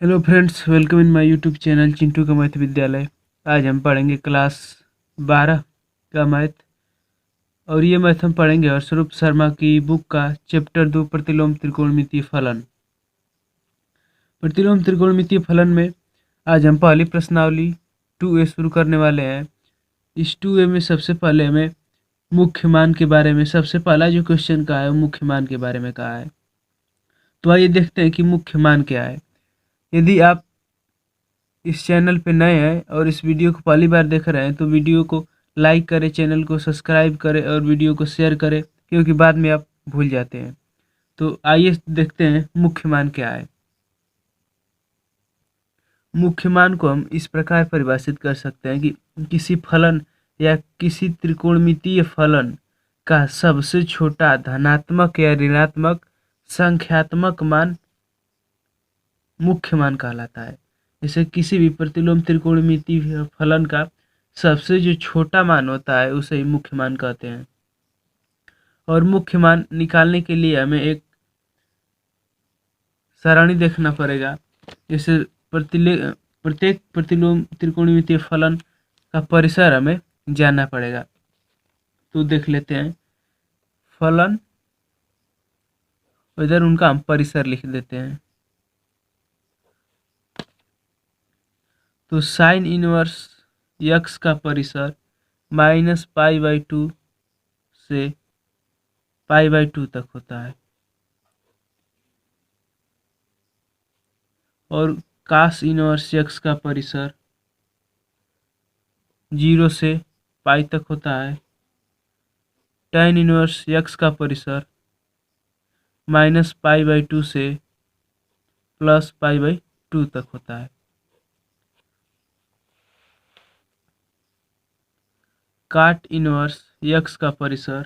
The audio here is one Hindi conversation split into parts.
Hello friends, welcome in my YouTube channel Chintu का मैथ विद्यालय। आज हम पढ़ेंगे क्लास 12 का मैथ। और ये मैथ हम पढ़ेंगे हर्षरूप शर्मा की बुक का चैप्टर 2 प्रतिलोम त्रिकोणमितीय फलन। प्रतिलोम त्रिकोणमितीय फलन में आज हम पहली प्रश्नावली 2A शुरू करने वाले हैं। इस 2A में सबसे पहले हमें मुख्य मान के बारे में, सबसे पहला जो क्वेश्चन का है वो मुख्य मान के बारे में कहा है। तो आइए देखते हैं कि मुख्य मान क्या है। यदि आप इस चैनल पे नए हैं और इस वीडियो को पहली बार देख रहे हैं तो वीडियो को लाइक करें, चैनल को सब्सक्राइब करें और वीडियो को शेयर करें, क्योंकि बाद में आप भूल जाते हैं। तो आइए देखते हैं मुख्य मान क्या है। मुख्य मान को हम इस प्रकार परिभाषित कर सकते हैं कि किसी फलन या किसी त्रिकोणमितीय फलन का सबसे छोटा धनात्मक या ऋणात्मक संख्यात्मक मान मुख्य मान कहलाता है। जैसे किसी भी प्रतिलोम त्रिकोणमितीय फलन का सबसे जो छोटा मान होता है उसे ही मुख्य मान कहते हैं। और मुख्य मान निकालने के लिए हमें एक सरणी देखना पड़ेगा। जैसे प्रत्येक प्रतिलोम त्रिकोणमितीय फलन का परिसर हमें जानना पड़ेगा। तो देख लेते हैं फलन, इधर उनका हम परिसर लिख देते हैं। तो साइन इनवर्स यक्स का परिसर -π/2 से π/2 तक होता है। और कास इनवर्स यक्स का परिसर 0 से पाई तक होता है। tan इनवर्स यक्स का परिसर -π/2 से +π/2 तक होता है। काट इनवर्स यक्स का परिसर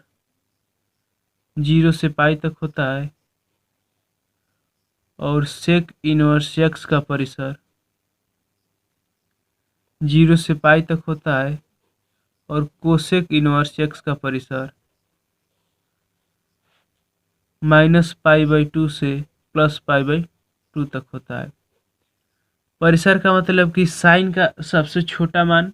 0 से पाई तक होता है। और सेक इनवर्स यक्स का परिसर 0 से पाई तक होता है। और कोसेक इनवर्स यक्स का परिसर -π/2 से +π/2 तक होता है। परिसर का मतलब कि साइन का सबसे छोटा मान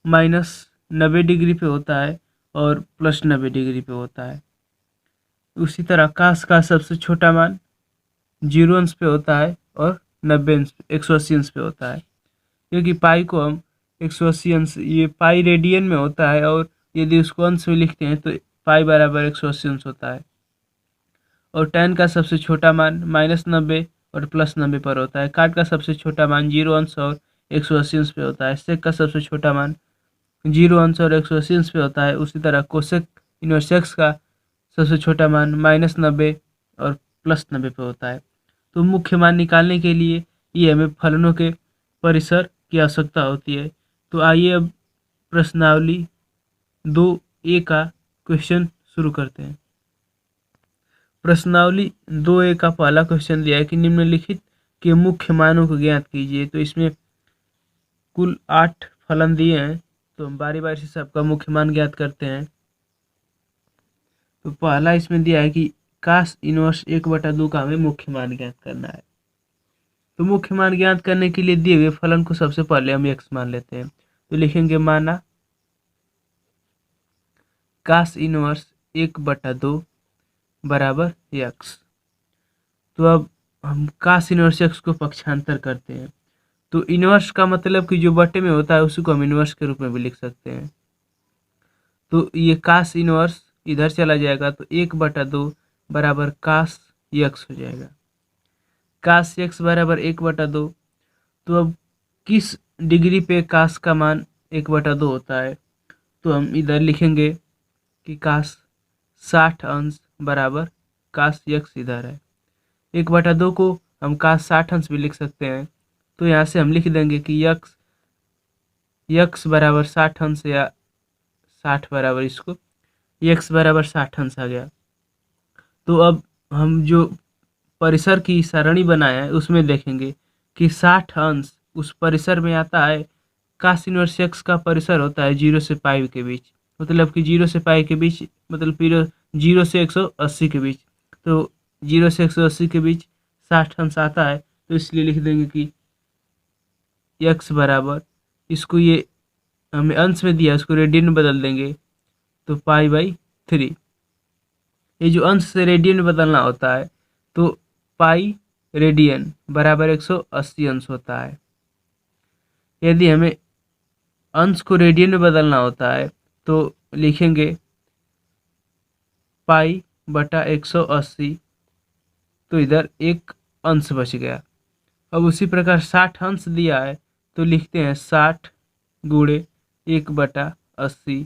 -90 डिग्री पे होता है और +90 डिग्री पे होता है। उसी तरह कास का सबसे छोटा मान 0 अंश पे होता है और 90 अंश 180 अंश पे होता है। क्योंकि पाई को हम 180 अंश, ये पाई रेडियन में होता है और यदि उसको अंश में लिखते हैं तो पाई बराबर 180 अंश होता है। और tan का सबसे छोटा मान -90 और +90 पर होता है। काट का सबसे छोटा मान 0 अंश और 180 अंश पे होता है। सेक का सबसे छोटा मान 0 अंश और 180 अंश पे होता है। उसी तरह कोसेक इनवर्स एक्स का सबसे छोटा मान -90 और +90 पे होता है। तो मुख्य मान निकालने के लिए ये हमें फलनों के परिसर की आवश्यकता होती है। तो आइए अब प्रश्नावली 2A का क्वेश्चन शुरू करते हैं। प्रश्नावली 2A का पहला क्वेश्चन दिया है कि निम्नलिखित के मुख्य मानों को ज्ञात कीजिए। तो इसमें कुल 8 फलन दिए हैं, तो हम बारी बारी से सबका मुख्य मान ज्ञात करते हैं। तो पहला इसमें दिया है कि कास इनवर्स 1/2 का हमें मुख्य मान ज्ञात करना है। तो मुख्य मान ज्ञात करने के लिए दिए हुए फलन को सबसे पहले हम x मान लेते हैं। तो लिखेंगे माना कास इनवर्स 1/2 बराबर x। तो अब हम कास इनवर्स x को पक्षांतर करते हैं। तो इनवर्स का मतलब कि जो बटे में होता है उसी को हम इनवर्स के रूप में भी लिख सकते हैं। तो ये कास इनवर्स इधर चला जाएगा तो 1/2 बराबर कास x हो जाएगा। कास x बराबर 1/2। तो अब किस डिग्री पे कास का मान 1/2 होता है, तो हम इधर लिखेंगे कि कास 60 अंश बराबर कास x इधर है। 1/2 को हम कास 60 अंश भी लिख सकते हैं। तो यहाँ से हम लिख देंगे कि x बराबर 60 अंश, या 60 बराबर इसको x बराबर 60 अंश आ गया। तो अब हम जो परिसर की सरणी बनाया है उसमें देखेंगे कि 60 अंश उस परिसर में आता है। कास इनवर्स x का परिसर होता है 0 से पाई के बीच, मतलब कि 0 से पाई के बीच, मतलब 0 से 180 के बीच। तो 0 से 180 के बीच 60 अंश आता है। तो इसलिए लिख देंगे कि x बराबर, इसको ये हमें अंश में दिया, उसको रेडियन में बदल देंगे तो π/3। ये जो अंश से रेडियन में बदलना होता है तो पाई रेडियन बराबर 180 अंश होता है। यदि हमें अंश को रेडियन में बदलना होता है तो लिखेंगे π/180, तो इधर एक अंश बच गया। अब उसी प्रकार 60 अंश दिया है तो लिखते हैं 60 गुणे 1/80,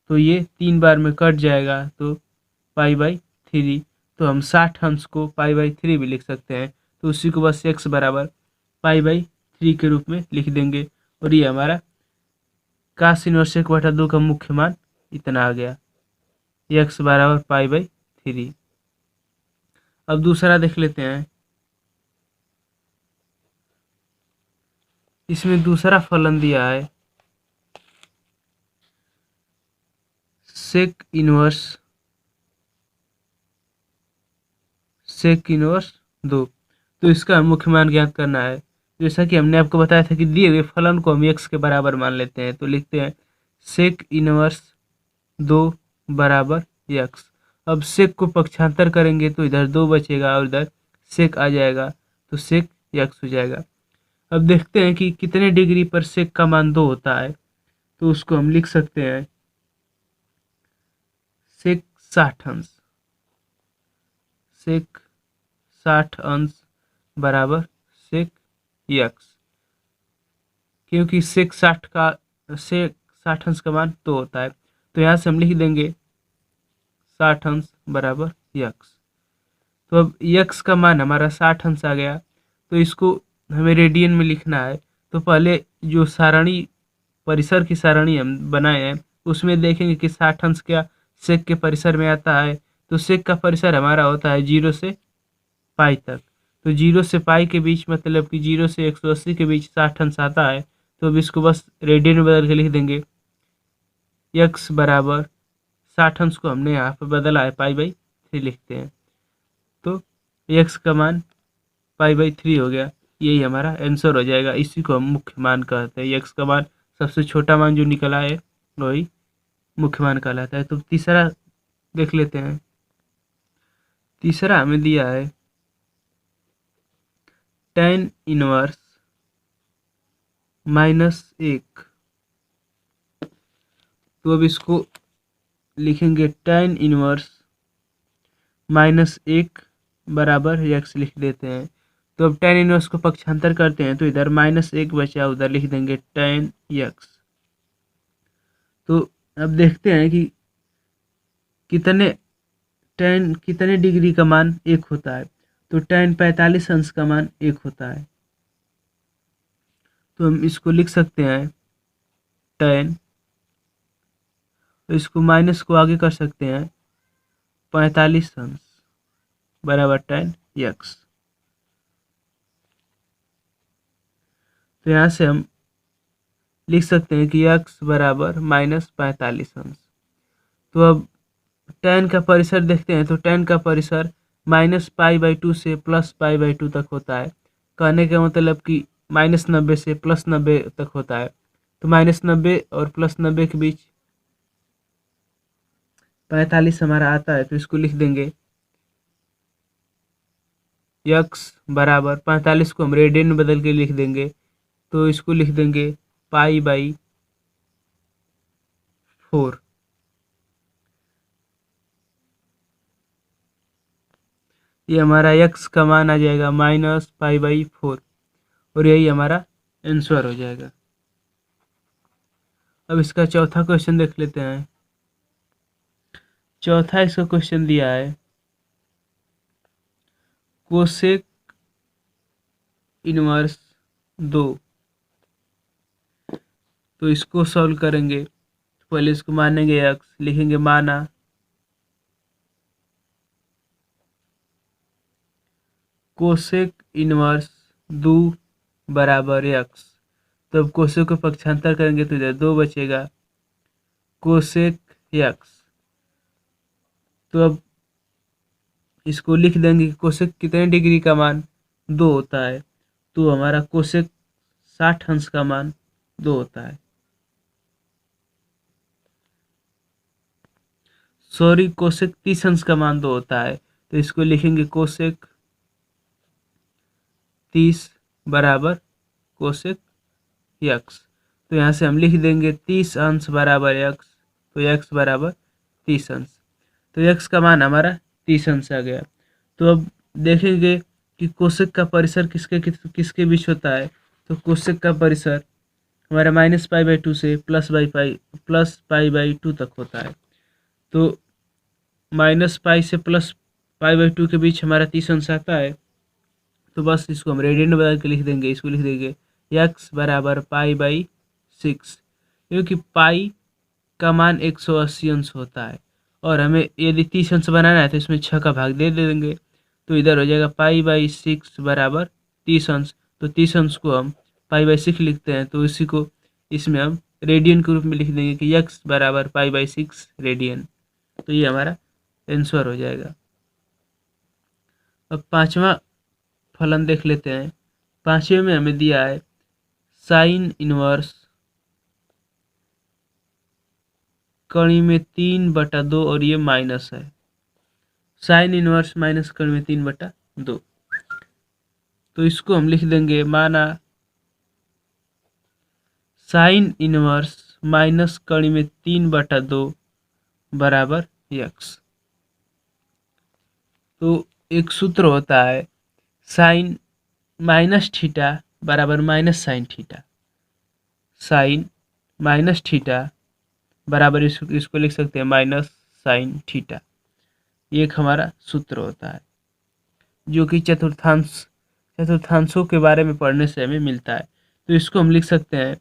तो ये 3 बार में कट जाएगा तो π/3। तो हम 60 अंश को π/3 भी लिख सकते हैं, तो उसी को बस x बराबर π/3 के रूप में लिख देंगे और ये हमारा cos इनवर्स 1/2 का मुख्य मान इतना आ गया, x बराबर π/3। अब दूसरा देख लेते हैं। इसमें दूसरा फलन दिया है सेक इनवर्स 2। तो इसका हम मुख्य मान ज्ञात करना है। जैसा कि हमने आपको बताया था कि दिए हुए फलन को हम x के बराबर मान लेते हैं, तो लिखते हैं सेक इनवर्स 2 बराबर x। अब सेक को पक्षांतर करेंगे तो इधर 2 बचेगा और इधर सेक आ जाएगा, तो सेक x हो जाएगा। अब देखते हैं कि कितने डिग्री पर सेक का मान 2 होता है, तो उसको हम लिख सकते हैं सेक 60 अंश, सेक 60 अंश बराबर सेक x, क्योंकि सेक 60 अंश का मान 2 होता है, तो यहाँ से हम लिख देंगे 60 अंश बराबर x। तो अब x का मान हमारा 60 अंश आ गया, तो इसको हमें रेडियन में लिखना है। तो पहले जो सारणी, परिसर की सारणी हम बनाए हैं, उसमें देखेंगे कि 60 अंश क्या सेक के परिसर में आता है। तो सेक का परिसर हमारा होता है 0 से पाई तक, तो 0 से पाई के बीच मतलब कि 0 से 180 के बीच 60 अंश आता है। तो अब इसको बस रेडियन में बदल के लिख देंगे, x बराबर 60 अंश को हमने यहाँ पर बदला है π/3 लिखते हैं, तो x का मान π/3 हो गया। यही हमारा आंसर हो जाएगा। इसी को हम मुख्य मान कहते हैं। x का मान सबसे छोटा मान जो निकला है वही मुख्य मान कहलाता है। तो तीसरा देख लेते हैं। तीसरा हमें दिया है tan इनवर्स -1। तो अब इसको लिखेंगे tan इनवर्स -1 बराबर x लिख देते हैं। तो अब tan इनवर्स को पक्षांतर करते हैं तो इधर -1 बचा, उधर लिख देंगे tan x। तो अब देखते हैं कि कितने डिग्री का मान 1 होता है। तो tan 45 अंश का मान 1 होता है, तो हम इसको लिख सकते हैं tan, तो इसको माइनस को आगे कर सकते हैं 45 अंश बराबर tan x। तो यहाँ से हम लिख सकते हैं कि x बराबर -45 अंश। तो अब tan का परिसर देखते हैं, तो tan का परिसर -π/2 से +π/2 तक होता है। कहने का मतलब कि -90 से +90 तक होता है। तो -90 और +90 के बीच 45 हमारा आता है, तो इसको लिख देंगे x बराबर 45 को हम रेडियन में बदल के लिख देंगे, तो इसको लिख देंगे π/4। ये हमारा x का मान आ जाएगा -π/4 और यही हमारा आंसर हो जाएगा। अब इसका चौथा क्वेश्चन देख लेते हैं। चौथा इसका क्वेश्चन दिया है कोसेक इनवर्स 2। तो इसको सॉल्व करेंगे, पहले इसको मानेंगे x, लिखेंगे माना कोसेक इनवर्स 2 बराबर x। तो अब कोसेक को पक्षांतर करेंगे तो इधर 2 बचेगा कोसेक x। तो अब इसको लिख देंगे कि कोसेक कितने डिग्री का मान 2 होता है, तो हमारा कोसेक 60 अंश का मान 2 होता है। सॉरी, कोसेक 30 अंश का मान 2 होता है, तो इसको लिखेंगे कोसेक 30 बराबर कोसेक यक्स। तो यहाँ से हम लिख देंगे 30 अंश बराबर यक्स, तो यक्स बराबर 30 अंश। तो यक्स का मान हमारा 30 अंश आ गया। तो अब देखेंगे कि कोसेक का परिसर किसके किसके बीच होता है। तो कोसेक का परिसर हमारा -π/2 से +π/2 तक होता है। तो -π से +π/2 के बीच हमारा 30 अंश आता है। तो बस इसको हम रेडियन में बदल के लिख देंगे। इसको लिख देंगे x बराबर π/6, क्योंकि पाई का मान 180 अंश होता है और हमें यदि 30 अंश बनाना है तो इसमें 6 का भाग दे देंगे। तो इधर हो जाएगा π/6 बराबर 30 अंश। तो 30 अंश को हम π/6 लिखते हैं, तो इसी को इसमें हम रेडियन के रूप में लिख देंगे कि x बराबर π/6 रेडियन। तो ये हमारा आंसर हो जाएगा। अब पांचवा फलन देख लेते हैं। पांचवें में हमें दिया है साइन इनवर्स कड़ी में 3/2 और ये माइनस है। साइन इनवर्स माइनस कड़ी में 3/2, तो इसको हम लिख देंगे माना साइन इनवर्स माइनस कड़ी में 3/2 बराबर यक्स। तो एक सूत्र होता है साइन माइनस थीटा बराबर minus sine theta. Sine minus theta बराबर इसको लिख सकते हैं माइनस साइन थीटा। ये एक हमारा सूत्र होता है जो कि चतुर्थांशों के बारे में पढ़ने से हमें मिलता है। तो इसको हम लिख सकते हैं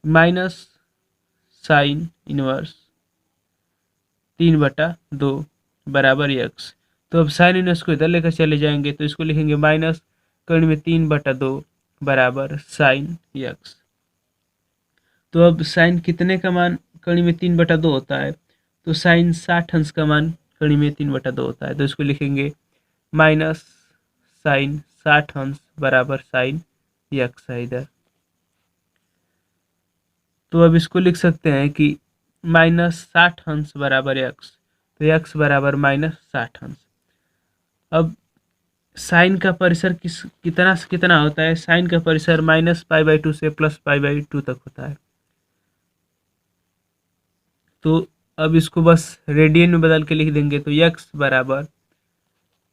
माइनस साइन इनवर्स 3/2 बराबर यक्स। तो अब साइन इनवर्स को इधर लेकर चले जाएंगे, तो इसको लिखेंगे माइनस कर्ण में 3/2 बराबर साइन यक्स। तो अब साइन कितने का मान कड़ी में 3/2 होता है। तो साइन 60 अंश का मान कड़ी में 3/2 होता है। तो इसको लिखेंगे माइनस साइन 60 अंश बराबर साइन यक्स है इधर। तो अब इसको लिख सकते हैं कि माइनस 60 अंश बराबर यक्स। तो यक्स बराबर माइनस 60 अंश। अब साइन का परिसर कितना से कितना होता है। साइन का परिसर -π/2 से +π/2 तक होता है। तो अब इसको बस रेडियन में बदल के लिख देंगे। तो यक्स बराबर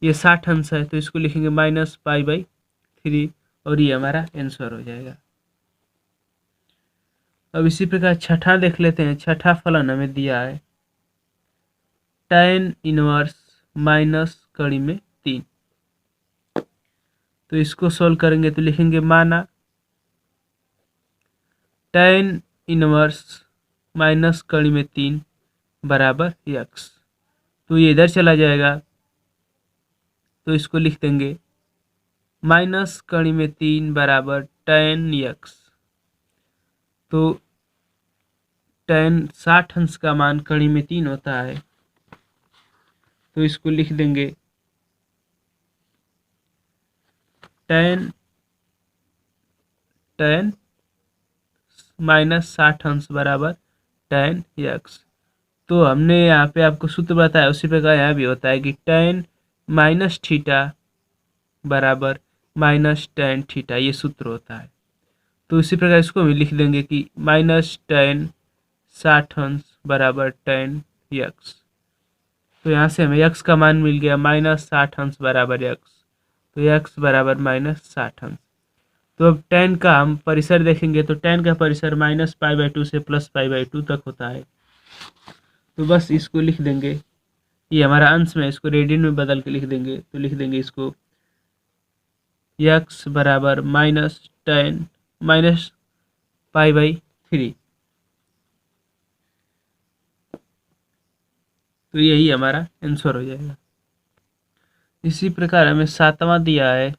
ये 60 अंश है, तो इसको लिखेंगे -π/3 और ये हमारा आंसर हो जाएगा। अब इसी प्रकार छठा देख लेते हैं। छठा फलन हमें दिया है tan इनवर्स माइनस कड़ी में 3। तो इसको सोल्व करेंगे तो लिखेंगे माना tan इनवर्स माइनस कड़ी में 3 बराबर यक्स। तो ये इधर चला जाएगा, तो इसको लिख देंगे माइनस कड़ी में 3 बराबर tan यक्स। तो tan 60 अंश का मान कड़ी में 3 होता है, तो इसको लिख देंगे tan माइनस 60 अंश बराबर tan यक्स। तो हमने यहाँ पे आपको सूत्र बताया, उसी प्रकार यहाँ भी होता है कि tan माइनस थीटा बराबर माइनस tan थीटा, ये सूत्र होता है। तो इसी प्रकार इसको हम लिख देंगे कि माइनस tan 60 अंश बराबर tan यक्स। तो यहाँ से हमें यक्स का मान मिल गया -60 अंश बराबर यक्स। तो यक्स बराबर -60 अंश। तो अब tan का हम परिसर देखेंगे, तो tan का परिसर -π/2 से +π/2 तक होता है। तो बस इसको लिख देंगे, ये हमारा अंश में, इसको रेडियन में बदल के लिख देंगे। तो लिख देंगे इसको यक्स बराबर -tan -π/3। तो यही हमारा आंसर हो जाएगा। इसी प्रकार हमें सातवां दिया है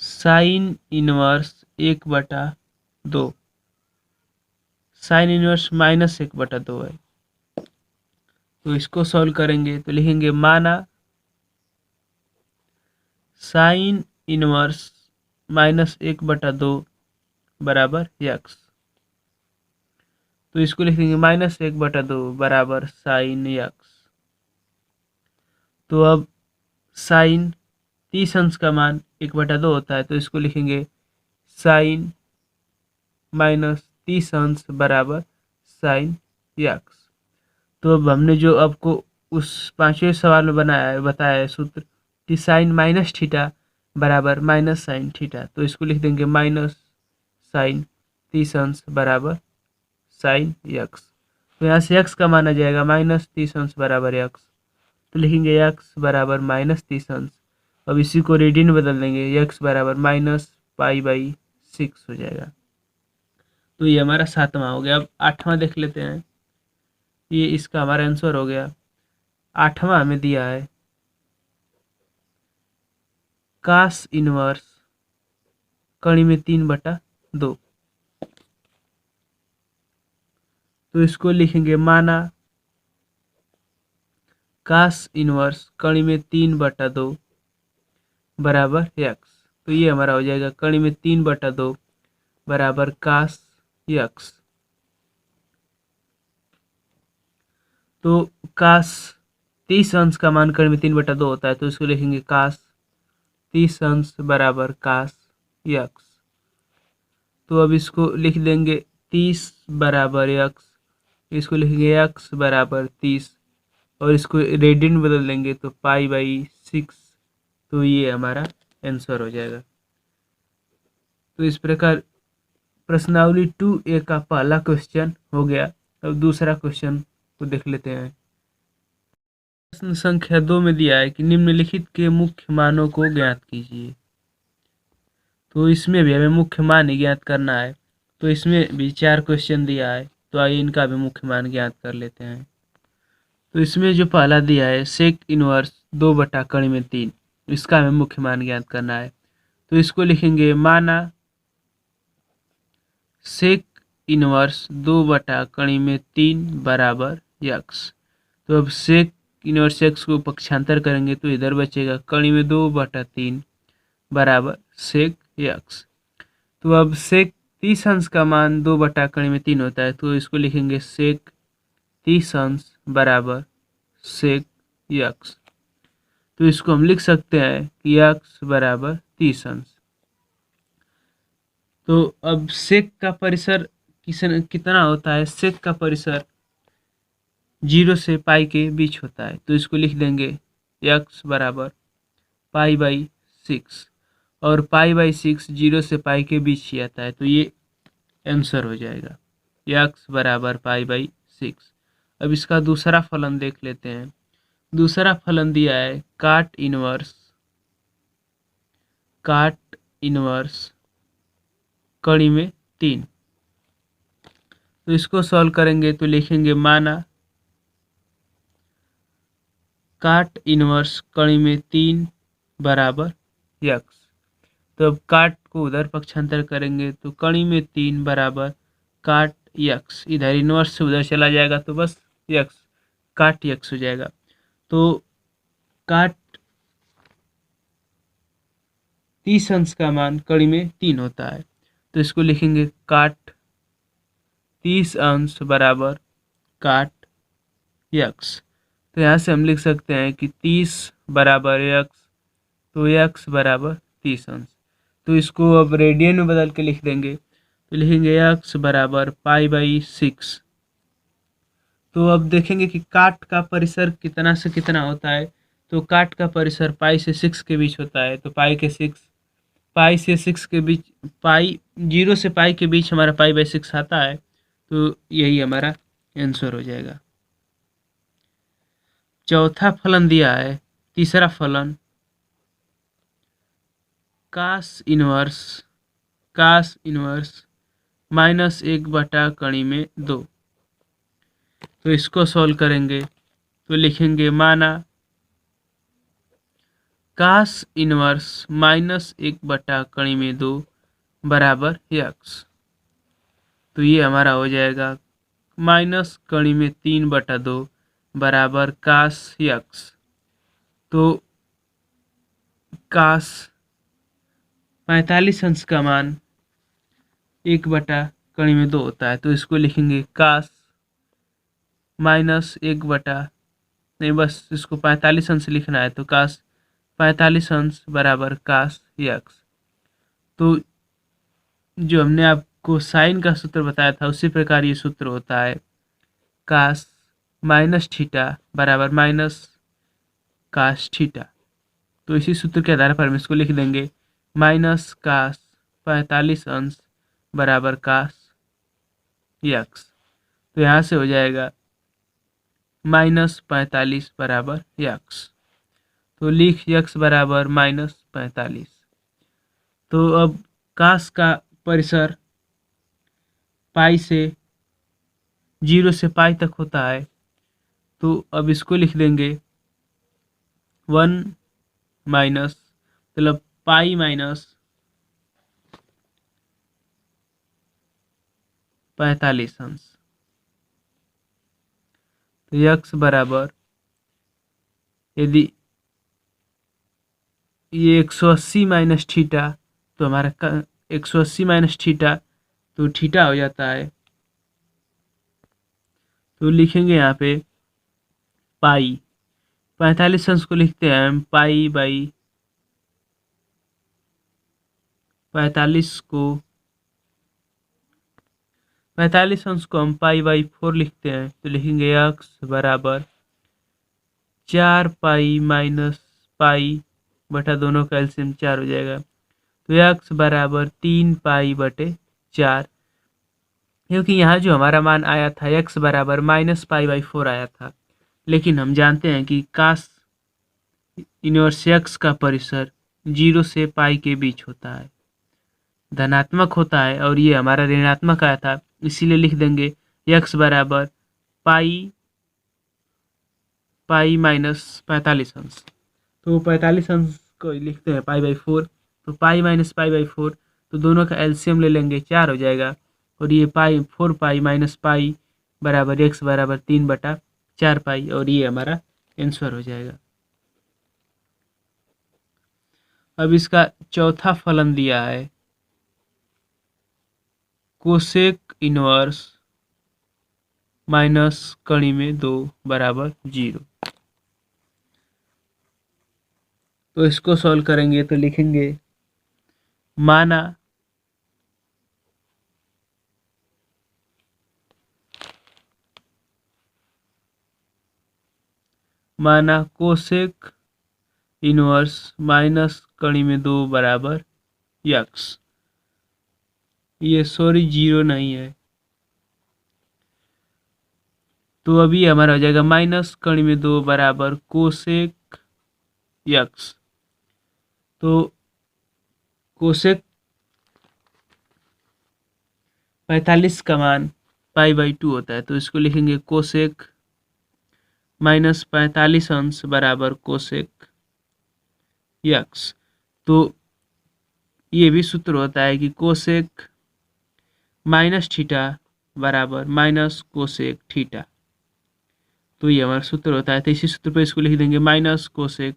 साइन इनवर्स 1/2। साइन इनवर्स -1/2 है। तो इसको सॉल्व करेंगे तो लिखेंगे माना साइन इनवर्स -1/2 बराबर यक्स। तो इसको लिखेंगे -1/2 बराबर साइन यक्स। तो अब साइन 30 अंश का मान 1/2 होता है, तो इसको लिखेंगे साइन -30 अंश बराबर साइन यक्स। तो अब हमने जो आपको उस 5वें सवाल में बताया है सूत्र कि साइन माइनस थीटा बराबर माइनस साइन थीटा, तो इसको लिख देंगे माइनस साइन 30 अंश बराबर साइन यक्स। तो यहाँ से यक्स का मान आ जाएगा -30 अंश बराबर यक्स, तो लिखेंगे यक्स बराबर -30 अंश। अब इसी को रेडियन में बदल देंगे, यक्स बराबर -π/6 हो जाएगा। तो ये हमारा 7वां हो गया। अब 8वां देख लेते हैं। ये इसका हमारा आंसर हो गया। 8वां हमें दिया है कास इनवर्स कड़ी में 3/2, तो इसको लिखेंगे माना कास इनवर्स कड़ी में 3/2 बराबर यक्स। तो ये हमारा हो जाएगा कड़ी में 3/2 बराबर कास यक्स। तो कास 30 अंश का मान कड़ी में 3/2 होता है, तो इसको लिखेंगे कास 30 अंश बराबर कास यक्स। तो अब इसको लिख देंगे 30 बराबर यक्स, इसको लिखेंगे यक्स बराबर 30 और इसको रेडियन में बदल देंगे तो π/6। तो ये हमारा आंसर हो जाएगा। तो इस प्रकार प्रश्नावली 2A का पहला क्वेश्चन हो गया। अब दूसरा क्वेश्चन को देख लेते हैं। प्रश्न संख्या 2 में दिया है कि निम्नलिखित के मुख्य मानों को ज्ञात कीजिए। तो इसमें भी हमें मुख्य मान ही ज्ञात करना है। तो इसमें भी 4 क्वेश्चन दिया है, तो आइए इनका भी मुख्य मान ज्ञात कर लेते हैं। तो इसमें जो पहला दिया है सेक इनवर्स 2/3, इसका हमें मुख्य मान ज्ञात करना है। तो इसको लिखेंगे माना सेक इनवर्स 2/3 बराबर यक्स। तो अब सेक इनवर्स एक्स को पक्षांतर करेंगे तो इधर बचेगा कड़ी में 2/3 बराबर सेक यक्स। तो अब सेक 30 अंश का मान 2/3 होता है, तो इसको लिखेंगे सेक 30 अंश बराबर सेक यक्स। तो इसको हम लिख सकते हैं कि यक्स बराबर 30 अंश। तो अब सेक का परिसर कितना होता है? सेक का परिसर 0 से पाई के बीच होता है, तो इसको लिख देंगे यक्स बराबर π/6 और π/6 0 से पाई के बीच ही आता है, तो ये आंसर हो जाएगा यक्स बराबर π/6। अब इसका दूसरा फलन देख लेते हैं। दूसरा फलन दिया है काट इनवर्स कड़ी में 3, तो इसको सॉल्व करेंगे तो लिखेंगे माना काट इनवर्स कड़ी में 3 बराबर यक्स। तो अब काट को उधर पक्षांतर करेंगे तो कड़ी में 3 बराबर काट यक्स, इधर इनवर्स से उधर चला जाएगा तो बस यक्स काट यक्स हो जाएगा। तो काट 30 अंश का मान कड़ी में 3 होता है, तो इसको लिखेंगे काट 30 अंश बराबर काट यक्स। तो यहाँ से हम लिख सकते हैं कि 30 बराबर यक्स, तो यक्स बराबर 30 अंश। तो इसको अब रेडियन में बदल के लिख देंगे, तो लिखेंगे यक्स बराबर π/6। तो अब देखेंगे कि काट का परिसर कितना से कितना होता है। तो काट का परिसर पाई से 6 के बीच होता है, तो पाई से 6 के बीच, पाई 0 से पाई के बीच हमारा π/6 आता है, तो यही हमारा आंसर हो जाएगा। चौथा फलन दिया है, तीसरा फलन कास इनवर्स -1/2, तो इसको सॉल्व करेंगे तो लिखेंगे माना कास इनवर्स -1/2 बराबर यक्स। तो ये हमारा हो जाएगा -3/2 बराबर कास यक्स। तो कास 45 अंश का मान 1/2 होता है, तो इसको लिखेंगे कास माइनस 1/, नहीं बस इसको 45 अंश लिखना है, तो कास 45 अंश बराबर कास यक्स। तो जो हमने आपको साइन का सूत्र बताया था उसी प्रकार ये सूत्र होता है कास माइनस थीटा बराबर माइनस कास थीटा। तो इसी सूत्र के आधार पर हम इसको लिख देंगे माइनस कास 45 अंश बराबर कास यक्स। तो यहाँ से हो जाएगा माइनस 45 बराबर यक्स। तो लिख यक्स बराबर माइनस 45। तो अब कास का परिसर पाई से 0 से पाई तक होता है, तो अब इसको लिख देंगे 1 माइनस मतलब पाई माइनस 45 अंश। तो यक्स बराबर, यदि ये 180 माइनस थीटा, तो हमारा 180 माइनस थीटा तो थीटा हो जाता है। तो लिखेंगे यहाँ पे पाई 45 अंश को लिखते हैं हम पाई बाई 45 अंश को हम पाई बाई 4 लिखते हैं। तो लिखेंगे एक्स बराबर 4 पाई माइनस पाई बटा दोनों का एलसीएम 4 हो जाएगा। तो एक्स बराबर 3 पाई बटे 4, क्योंकि यहाँ जो हमारा मान आया था एक्स बराबर माइनस पाई बाई 4 आया था, लेकिन हम जानते हैं कि कास इनवर्स एक्स का परिसर 0 से पाई के बीच होता है, धनात्मक होता है, और ये हमारा ऋणात्मक आया था, इसीलिए लिख देंगे एक्स बराबर पाई माइनस 45 अंश। तो 45 अंश को लिखते हैं पाई बाई 4, तो पाई माइनस पाई बाई 4, तो दोनों का एलसीएम ले लेंगे 4 हो जाएगा, और ये पाई 4 पाई माइनस पाई बराबर एक्स बराबर 3/4 पाई, और ये हमारा आंसर हो जाएगा। अब इसका चौथा फलन दिया है कोसेक इनवर्स माइनस कड़ी में 2 बराबर 0। तो इसको सॉल्व करेंगे तो लिखेंगे माना कोसेक इनवर्स माइनस कड़ी में 2 बराबर यक्स। ये सॉरी 0 नहीं है, तो अभी हमारा हो जाएगा माइनस कड़ी में 2 बराबर कोसेक यक्स। तो कोसेक 45 का मान पाई बाई 2 होता है, तो इसको लिखेंगे कोसेक माइनस 45 अंश बराबर कोसेक यक्स। तो ये भी सूत्र होता है कि कोसेक माइनस थीटा बराबर माइनस कोसेक थीटा। तो ये हमारा सूत्र होता है, तो इसी सूत्र पे इसको लिख देंगे माइनस कोसेक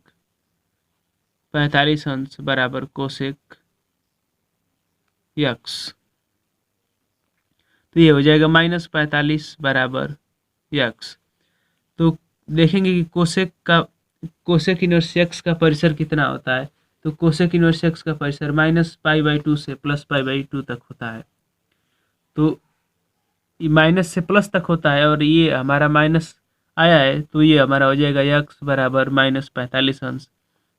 45 अंश बराबर कोसेक यक्स। तो ये हो जाएगा माइनस 45 बराबर यक्स। तो देखेंगे कि कोसेक इनवर्स एक्स का परिसर कितना होता है। तो कोसेक इनवर्स एक्स का परिसर माइनस पाई बाई 2 से प्लस पाई बाई 2 तक होता है। तो ये माइनस से प्लस तक होता है, और ये हमारा माइनस आया है, तो ये हमारा हो जाएगा यक्स बराबर माइनस 45 अंश।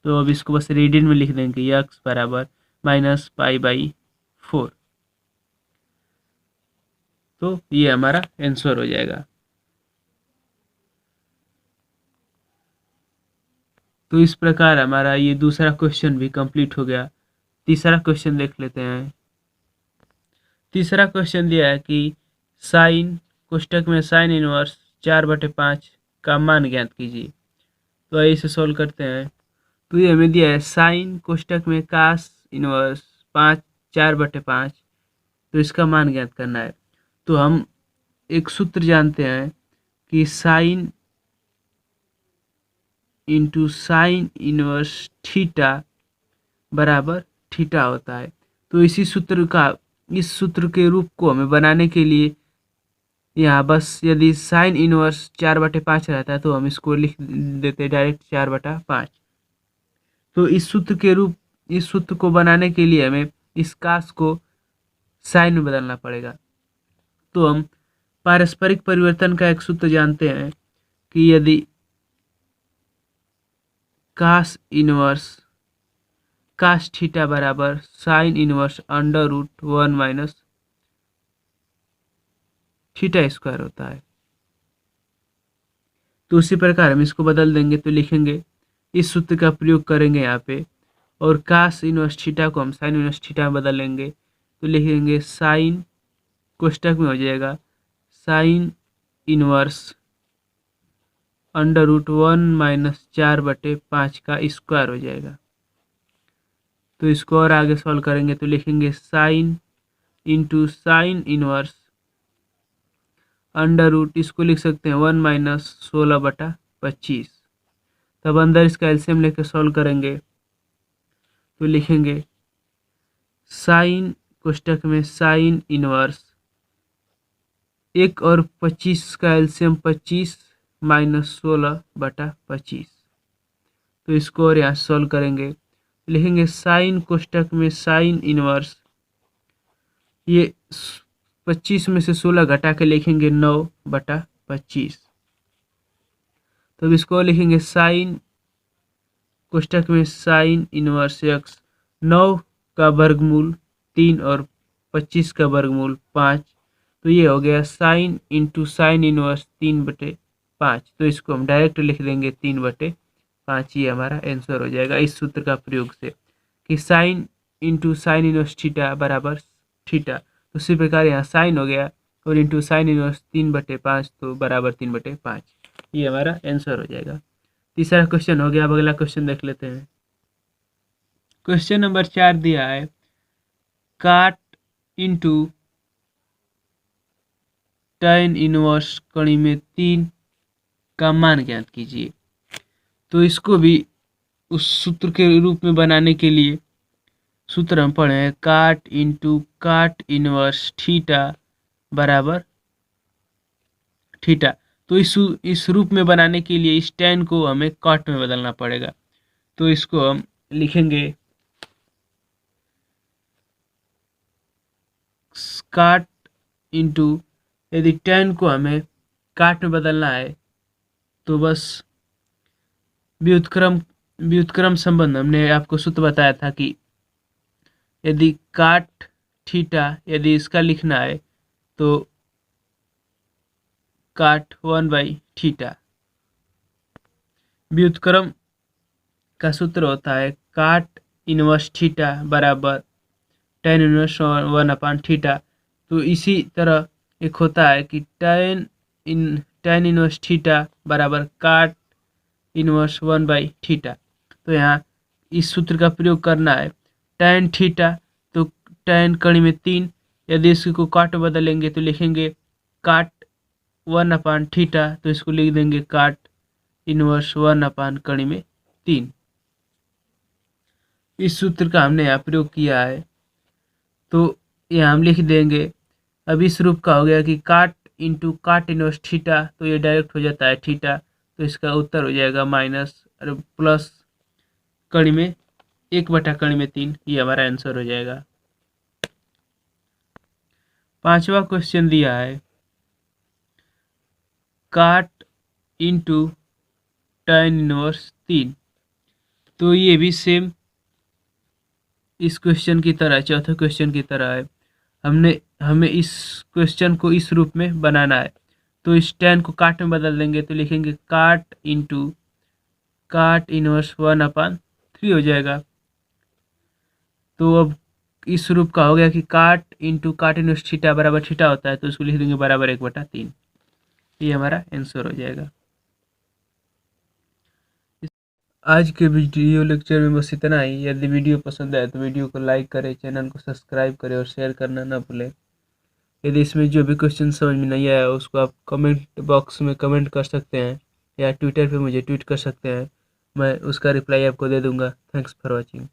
तो अब इसको बस रेडियन में लिख देंगे यक्स बराबर माइनस पाई बाई 4। तो ये हमारा आंसर हो जाएगा। तो इस प्रकार हमारा ये दूसरा क्वेश्चन भी कंप्लीट हो गया। तीसरा क्वेश्चन देख लेते हैं। तीसरा क्वेश्चन दिया है कि साइन कोष्टक में साइन इनवर्स 4/5 का मान ज्ञात कीजिए। तो आइए इसे सॉल्व करते हैं। तो ये हमें दिया है साइन कोष्टक में कास इनवर्स 4/5, तो इसका मान ज्ञात करना है। तो हम एक सूत्र जानते हैं कि sine into sine inverse theta बराबर थीटा होता है। तो इस सूत्र के रूप को हमें बनाने के लिए यहाँ बस यदि साइन इनवर्स 4/5 रहता है तो हम इसको लिख देते डायरेक्ट 4/5। तो इस सूत्र को बनाने के लिए हमें इस कास को साइन में बदलना पड़ेगा। तो हम पारस्परिक परिवर्तन का एक सूत्र जानते हैं कि यदि कास थीटा बराबर sine inverse √1 minus theta square होता है। तो उसी प्रकार हम इसको बदल देंगे, तो लिखेंगे इस सूत्र का प्रयोग करेंगे यहाँ पे, और कास इनवर्स थीटा को हम साइन इनवर्स थीटा में बदल लेंगे। तो लिखेंगे साइन कोष्टक में हो जाएगा साइन इनवर्स √1 माइनस 4/5 का स्क्वायर हो जाएगा। तो इसको और आगे सॉल्व करेंगे तो लिखेंगे साइन इंटू साइन इनवर्स इसको लिख सकते हैं 1 माइनस 16/25। तब अंदर इसका एलसीएम लेकर सॉल्व करेंगे तो लिखेंगे साइन कोष्टक में साइन इनवर्स 1 और 25 का एलसीएम 25 माइनस 16/25। तो इसको और यहाँ सॉल्व करेंगे, लिखेंगे साइन कोष्टक में साइन इनवर्स, ये 25 में से 16 घटा के लिखेंगे 9/25। तो इसको लिखेंगे साइन कोष्टक में साइन इनवर्स x 9 का वर्गमूल 3 और 25 का वर्गमूल 5। तो ये हो गया साइन इंटू साइन इनवर्स 3/5। तो इसको हम डायरेक्ट लिख देंगे 3/5। ये हमारा आंसर हो जाएगा इस सूत्र का प्रयोग से कि sine into sine inverse theta बराबर थीटा। तो उसी प्रकार यहाँ साइन हो गया और इंटू साइन इनवर्स 3/5 तो बराबर 3/5। ये हमारा आंसर हो जाएगा। तीसरा क्वेश्चन हो गया। अब अगला क्वेश्चन देख लेते हैं। क्वेश्चन नंबर 4 दिया है काट इंटू tan इनवर्स कड़ी में 3 का मान ज्ञात कीजिए। तो इसको भी उस सूत्र के रूप में बनाने के लिए सूत्र हम पढ़े हैं काट इंटू काट इनवर्स थीटा बराबर थीटा। तो इस रूप में बनाने के लिए इस tan को हमें काट में बदलना पड़ेगा। तो इसको हम लिखेंगे काट इंटू, यदि tan को हमें काट में बदलना है तो बस व्युत्क्रम संबंध हमने आपको सूत्र बताया था कि यदि काट थीटा यदि इसका लिखना है तो काट 1/थीटा। व्युत्क्रम का सूत्र होता है काट इनवर्स थीटा बराबर tan इनवर्स 1/थीटा। तो इसी तरह एक होता है कि tan इनवर्स थीटा बराबर काट इनवर्स 1/थीटा। तो यहाँ इस सूत्र का प्रयोग करना है tan थीटा, तो tan कड़ी में 3, यदि इसको काट बदलेंगे तो लिखेंगे काट 1/थीटा। तो इसको लिख देंगे काट इनवर्स 1 कड़ी में 3। इस सूत्र का हमने यहाँ प्रयोग किया है तो यहाँ हम लिख देंगे। अब इस रूप का हो गया कि काट इंटू काट इनवर्स थीटा, तो ये डायरेक्ट हो जाता है थीटा। तो इसका उत्तर हो जाएगा माइनस प्लस कड़ी में 1/कड़ी में 3। ये हमारा आंसर हो जाएगा। 5वां क्वेश्चन दिया है काट इंटू tan इनवर्स 3। तो ये भी सेम इस क्वेश्चन की तरह, चौथे क्वेश्चन की तरह है। हमें इस क्वेश्चन को इस रूप में बनाना है। तो इस tan को काट में बदल देंगे तो लिखेंगे काट इंटू काट इनवर्स 1/3 हो जाएगा। तो अब इस रूप का हो गया कि काट इंटू काट इनवर्स थीटा बराबर थीटा होता है। तो उसको लिख देंगे बराबर 1/3। ये हमारा आंसर हो जाएगा। आज के वीडियो लेक्चर में बस इतना ही। यदि वीडियो पसंद आए तो वीडियो को लाइक करें, चैनल को सब्सक्राइब करें और शेयर करना ना भूलें। यदि इसमें जो भी क्वेश्चन समझ में नहीं आया उसको आप कमेंट बॉक्स में कमेंट कर सकते हैं या ट्विटर पे मुझे ट्वीट कर सकते हैं, मैं उसका रिप्लाई आपको दे दूंगा। Thanks for watching.